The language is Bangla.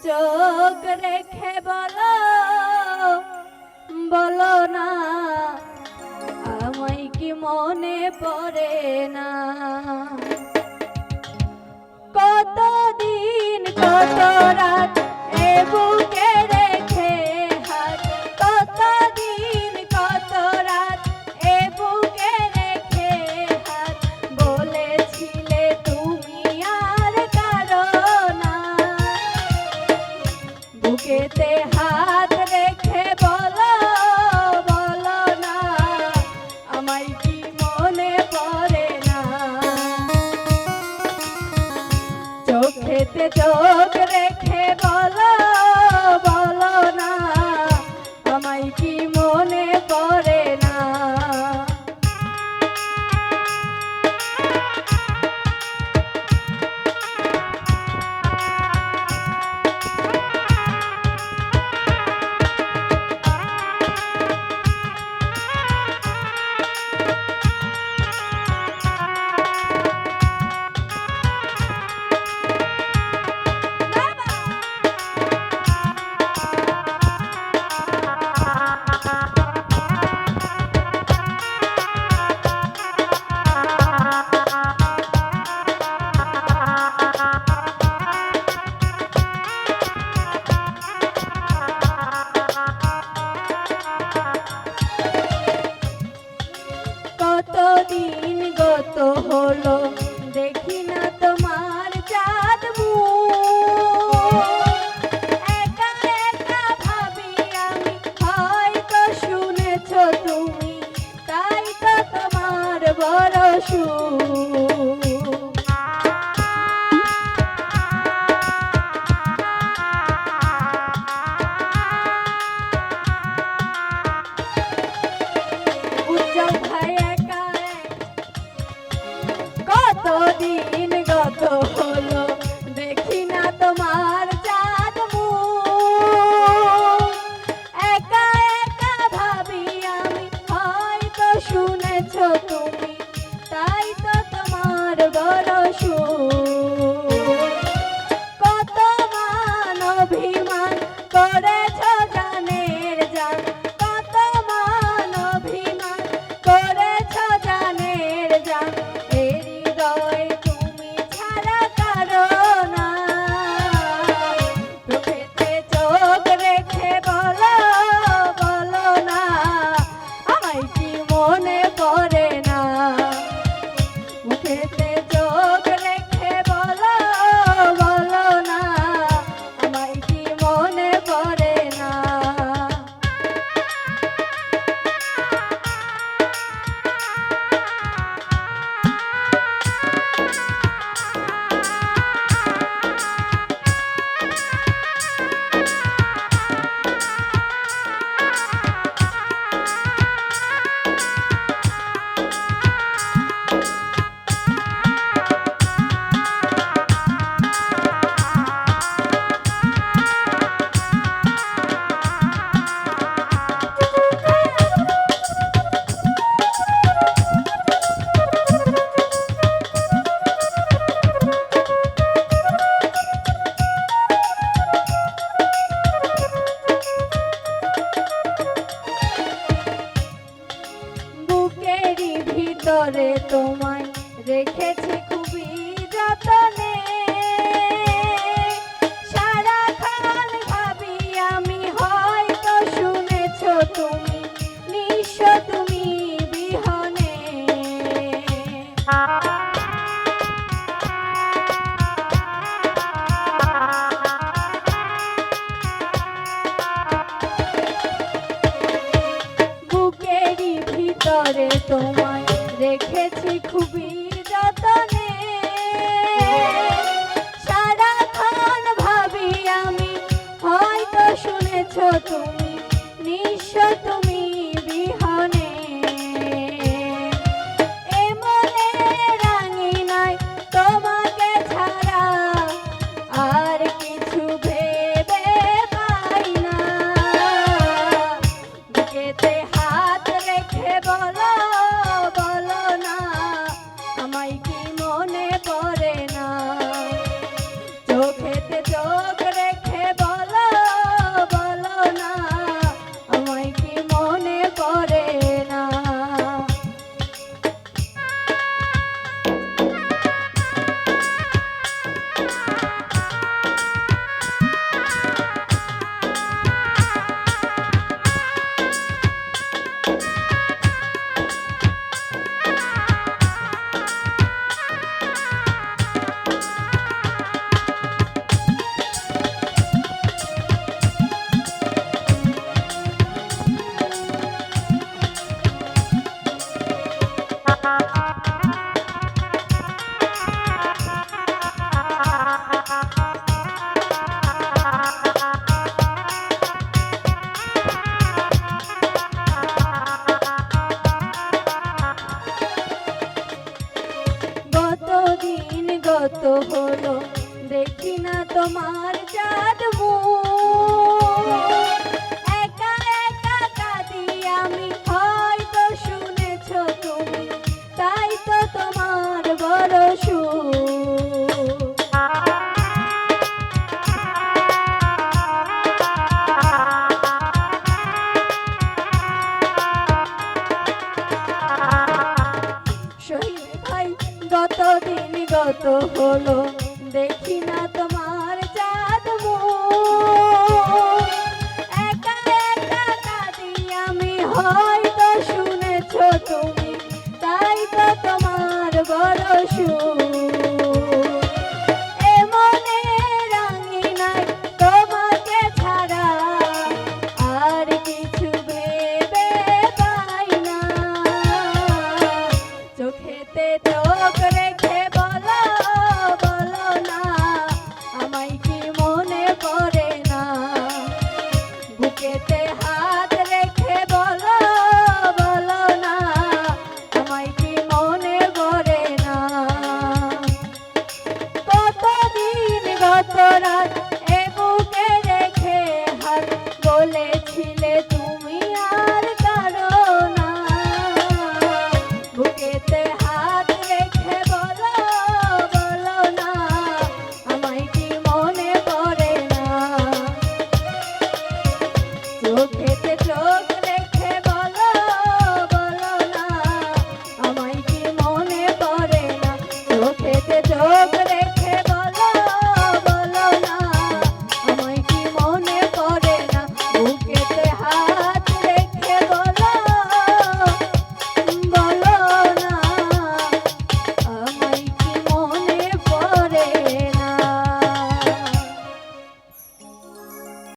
চোখ রেখে বলো বলো না আমায় কি মনে পড়ে না। কতদিন কত রাত এ বুকে রেখে হাত, কতদিন কত রাত এ বুকে রেখে হাত, বলেছিলে তুমি আর কারো না। বুকেতে হাত রেখে বলো বলো না আমায় কি মনে পড়ে না। চোখেতে চোখ রেখে বলো বলো না আমায় কি মনে পড়ে না। কতদিন গত হলো দেখি না তোমার চাঁদ মুখ, একা একা ভাবি আমি হয়তো শুনেছো তুমি, তাই তো তোমার বড় সুখ। উজ্জ্বল ভাই একা কতদিন গত হলো দেখি না তোমার চাঁদ মুখ, একা একা ভাবি আমি হয়তো শুনেছো তুমি, তাই তো তোমার বড় সুখ। কত মান অভিমান করেছো জানের জান, কত মান অভিমান করেছো জানের জান, এই হৃদয় তুমি ছাড়া কারো না। চোখেতে চোখ রেখে বলো বলো না আমায় কি মনে পড়ে না। মুখেতে চোখ রেখে বলো বলো না আমায় কি মনে পড়ে না। বুকেরই ভিতরে তোমায় রেখেছি খুবই যতনে, সারাক্ষণ ভাবি আমি হয়তো শুনেছো তুমি, নিঃস্ব তুমি বিহনে। বুকেরই ভিতরে তোমায় রেখেছি খুবই যতনে, সারাক্ষণ ভাবি আমি হয়তো শুনেছো তুমি, নিঃস্ব তুমি বিহনে। এ মনে রাঙিনায় তোমাকে ছাড়া আর কিছু ভেবে পাই না। বুকেতে হাত রেখে বলো বলো না আমায় কি মনে পড়ে না। চোখেতে চোখ রেখে কত হলো দেখি না